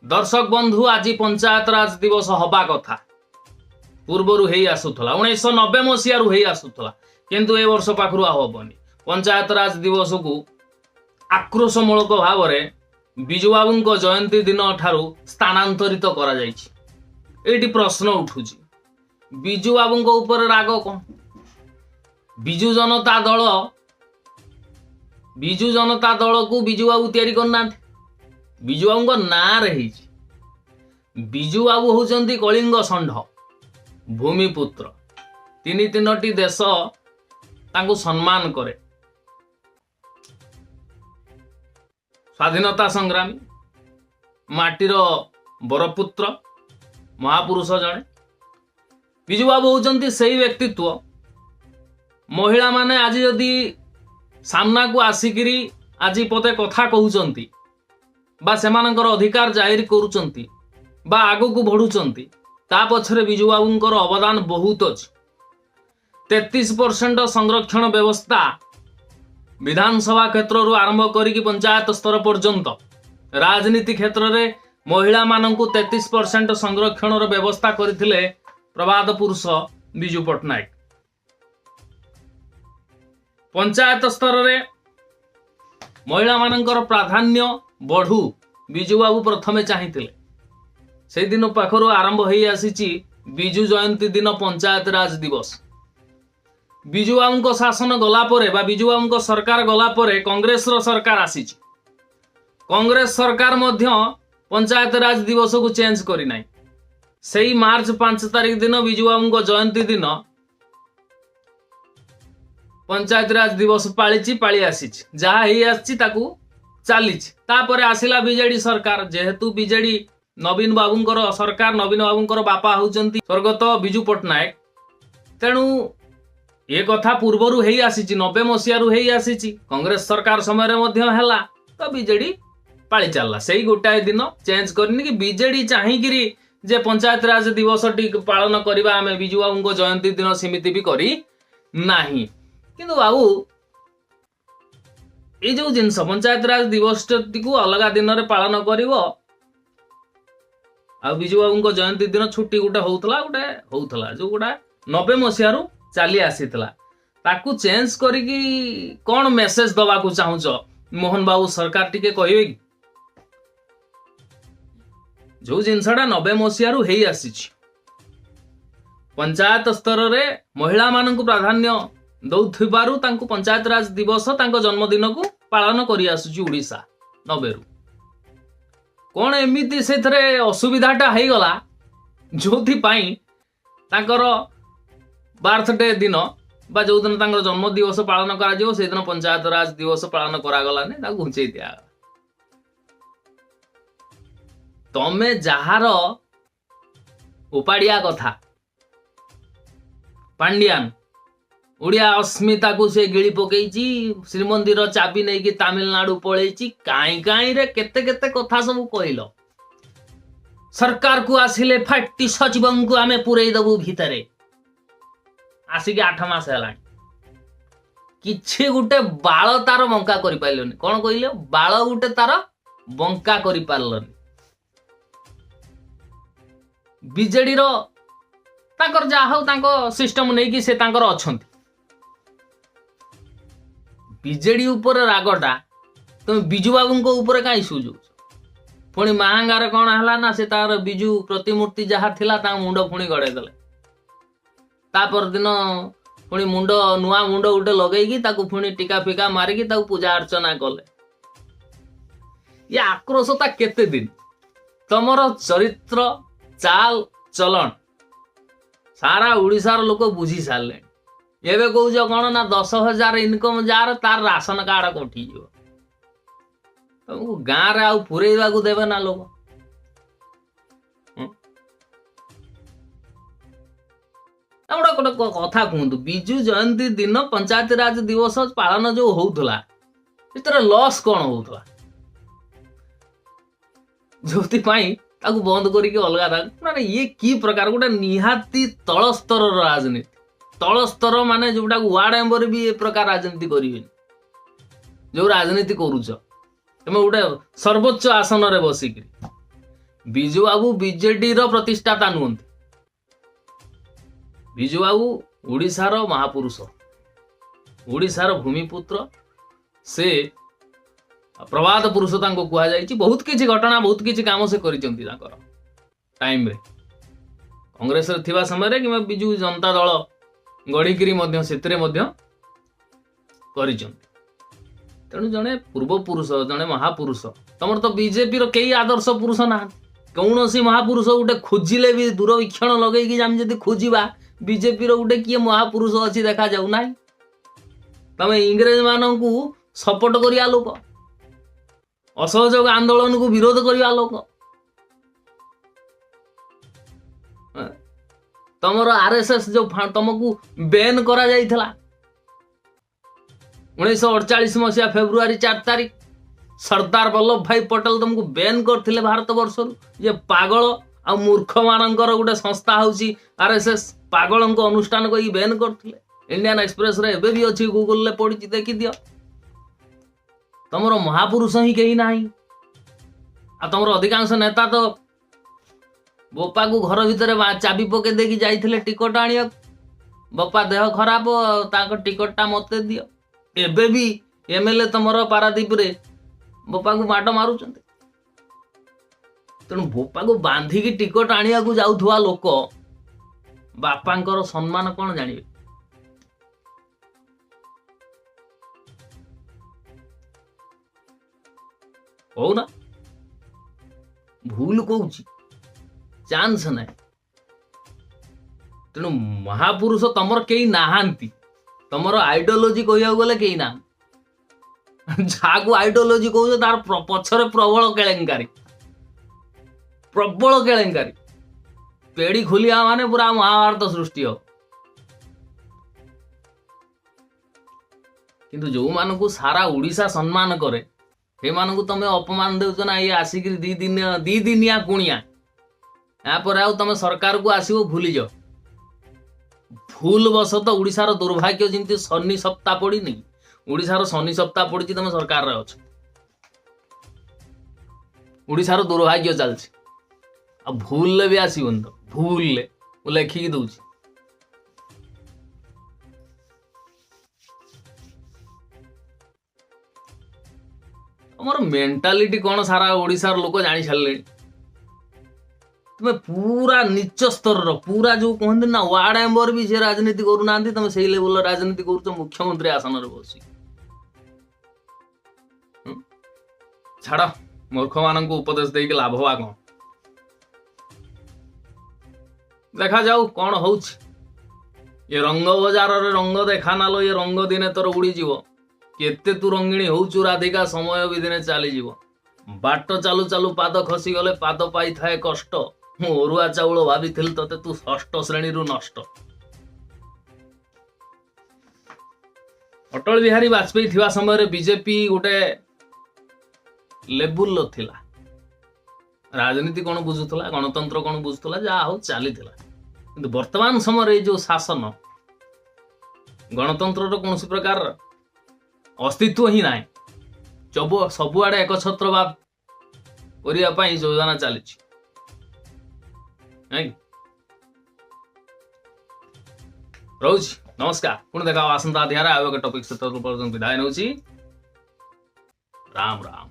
दर्शक बंधु आज पंचायत राज दिवस हवा कथा पूर्वर ही आसूला 1990 मसीह ही आसूला किंतु ए वर्ष पाखु हेनी पंचायत राज दिवस को आक्रोशमूलक भाव में विजु बाबू जयंती दिन ठारू स्थानांतरित करा एटी प्रश्न उठू विजु बाबू ऊपर राग कौन विजु जनता दल को विजु बाबू तैयारी करना विजु बाबू ना रही विजु बाबू होउचंती कलिंग षंढ भूमिपुत्र तीन तीनोटी देश तांको सम्मान करे स्वाधीनता संग्रामी माटीर बरपुत्र महापुरुष जड़े विजु बाबू होउचंती सही व्यक्तित्व महिला माने आज जदि सामना को आसिकिरी आज पते कथा कहउचंती बा सेमानकर अधिकार जाहिर करूचंती बा आगो को बढ़ुचंती ता पछरे विजु बाबूंकर अवदान बहुत अछि 33% संरक्षण व्यवस्था विधानसभा क्षेत्र रु आरंभ करिक पंचायत स्तर पर्यंत राजनीति क्षेत्र रे महिला माननकु 33% संरक्षण रो व्यवस्था करथिले प्रभात पुरुष विजु पटनायक पंचायत स्तर रे महिला माननकर प्राधान्य बढ़ू विजु बाबू प्रथमे चाहिए से दिन पाखर आरंभ हो आसी विजु जयंती दिन पंचायत राज दिवस विजु बाबू शासन गलापर बा विजु बाबू सरकार गलापर कांग्रेस रो सरकार आसी कांग्रेस सरकार मध्य पंचायत राज दिवस को चेंज करना से मार्च 5 तारिख दिन विजु बाबू जयंती दिन पंचायत राज दिवस पाली आसी चली आसिला बीजेडी सरकार जेहेतु बीजेडी नवीन बाबूंकर सरकार नवीन बाबूंकर बापा होउचंती स्वर्गत विजु पटनायक तेणु ये कथा पूर्वर ही आसी 90 मसीह ही आसी कांग्रेस सरकार समय है तो बीजेडी पाली चलला से गोटाए दिन चेंज करनी कि बीजेडी चाहिए जे पंचायत राज दिवस टी पालन करवा आम विजु बाबू जयंती दिन सीमित भी करी नाही किंतु बाबू ये जो जिनस पंचायत राज दिवस को अलग दिन में पालन कर विजु बाबू जयंती दिन छुट्टी गोटे होता जो गोटा 90 मसीह चली आसी ताकू चेंज करिकी कौन मेसेज दवा को चाहूच मोहन बाबू सरकार टिके कहे कि जो जिनसटा 90 मसीह ही आसी पंचायत स्तर रे महिला मानक प्राधान्य दौथिबारु तांको पंचायत राज दिवस तांको जन्मदिन को पालन करी आसुची उड़ीसा 90 रु कौन एमिति से असुविधाटा हो गला जोथि पाई तांकर बर्थडे दिन बा जो दिन तांकर जन्म दिवस पालन करा जिवो से दिन पंचायत राज दिवस पालन करा गला ने ताकू घुंचेई दिया तमे जहार उपाड़िया कथा पांड्यान उड़िया अस्मिता को से गिली पकईची श्रीमंदिर चाबी नहीं कि तमिलनाडु पलैची काई काई रे केते केते कथा सब कहल सरकार को आसिले फाटी सचिवं को आमे पुरई दबु भितरे आसिक 8 मास है किछि गुटे बाल तार बंका करि पाइलोनी कोन कहले बाल गुटे तार बंका करि पारलोनी बीजेडी रो ताकर जा हो तांको सिस्टम नहीं कि से तांकर अछंती बीजेडी ऊपर रागटा तुम विजु बाबू ऊपर कहीं सुझु पुणी महांगार कौन है ना से तार विजु प्रतिमूर्ति जहाँ थिला ता मुंड पुणी गड़े देले तापर दिन पुणी मुंड नुआ मुंड उठे लगेगी ताकू पुणी टीका फिका मारिकी ताकू पूजा अर्चना कले ये आक्रोशता केते दिन तमर चरित्र चाल चलन सारा उड़ीसार लोक बुझी सारे एवं कौच कौन ना 10,000 इनकम जार तार राशन कार्ड कोठी तुमको गाँव आउ पुरेवा को देवे ना लोग गोटे गोटे कथा कहतु विजु जयंती दिन पंचायत राज दिवस पालन जो होउथला इतर लॉस कौन होउथला जोति पाई ताकू बंद करके अलग माने ये की प्रकार गोटे निहाती तल स्तर राजनीति तल स्तर माने जोटा वार्ड मेंबर भी ए प्रकार राजनीति करें जो राजनीति करुच तुम गोटे सर्वोच्च आसन रे बसिक विजु बाबू बीजेडी रो प्रतिष्ठाता नुहंती। विजु बाबू ओडिशार महापुरुष, ओडिशार भूमिपुत्र, से प्रवाद पुरुष तांको कुहा जायछि। बहुत किछि घटना बहुत किछि काम से करिसंती तांकर टाइम रे, कांग्रेस रे थिबा समय रे कि बिजु जनता दल गढ़िकिरी मध्य सेतरे मध्य करिसंती। तेणु जड़े पूर्वपुरुष जड़े महापुरुष, तुम तो बीजेपी रो कई आदर्श पुरुष ना, कौन सी महापुरुष गोटे खोजिले भी दूरवीक्षण लगे आम जब खोजा बीजेपी रो गोटे किए महापुरुष अच्छी देखा जाऊ ना। तुम इंग्रेज मान को सपोर्ट करिया लोक, असहयोग आंदोलन को विरोध करिया लोक, तुमर आरएसएस जो तुमको बैन करा जाइथिला 1948 मसीहा फेब्रुआरी 4 तारिख सरदार वल्लभ भाई पटेल तुमको बैन करथिले भारत वर्ष ये पागल आ मूर्ख मानकर गोटे संस्था होची आरएसएस, पागल को अनुष्ठान को बैन करथिले। इंडियन एक्सप्रेस रे एबे भी अछि, गूगल ले पढि देखि दियो। तुमर महापुरुष ही कहीं नाही, आ तुमर अधिकांश नेता तो बोपा को घर भितर चाबी पके देकी जाइथिले टिकट आनिया, बोपा देह खराब ताको टिकटटा मते दियो। एबे भी एमएलए तुमर पारादीप रे बोपा को माट मारुचंते। तेणु बोपा को बांधिकी टिकट आनिया को जाउथुवा लोक बापांकर सम्मान कौन जानिबे? हो ना, भूल कहूची चांस ना। तेणु महापुरुष तमर कई नाहांती, तमर आइडियोलॉजी कहिया गले कई ना। जाको आइडियोलॉजी कहू तार पछरे प्रबल केलेंकारी, प्रबल केलेंकारी, पेड़ी खोलिया माने पूरा महाभारत सृष्टि हो। किंतु जो मानकु सारा ओडिशा सम्मान करे हे मानकु तमे अपमान देउछ ना। ये आसिक दी दिनिया कुणिया या पर आउ तमे सरकार को आसीबो भूली जाओ। भूल बसत ओडिशार दुर्भाग्य जिंती शनि सप्ताह पड़ी नहीं, ओडिशार शनि सप्ताह पड़ी तमे सरकार रे अछ, ओडिशार दुर्भाग्य चलछि। आ भूल ले भी आसीबन तो भूल ले ओ लेखिकी दउछि। हमर मेंटालिटी कौन सारा ओडिशार लोक जानी छाड़ले। तुम्हें पूरा नीच स्तर रो पूरा जो कहते ना वार्ड मेंबर भी से राजनीति करूना, तुम से लेवल राजनीति कर मुख्यमंत्री आसन रे बसी। छाड़ मूर्ख मान उपदेश देके लाभ हुआ कौन? देखा जाऊ कौन होउछि। ये रंग बाजार रे रंग देखा नालो, ये रंग दिने तोर उड़ी जीव। केते तू रंगिणी होउछु राधिका, समय भी दिने चली जीव। बाट चालू चालू पाद खसी गले पाद पाई थाए कष्ट। मु ओरुआ चाउल भाभी तते तू षष्ठ श्रेणी रु नष्ट। अटल बिहारी वाजपेयी थिबा समय रे बीजेपी गोटे लेबुल थिला। राजनीति कौन बुझुतला, गणतंत्र कौन बुझुतला, जा हो चली थिला। किंतु वर्तमान समय रे जो शासन गणतंत्र रो कौन प्रकार अस्तित्व ही ना। सबुआडे एक छत्रवाद करने योजना चली। रोज नमस्कार, पुणी देखा आसंता अध्याय टॉपिक से विदाय नौची। राम राम।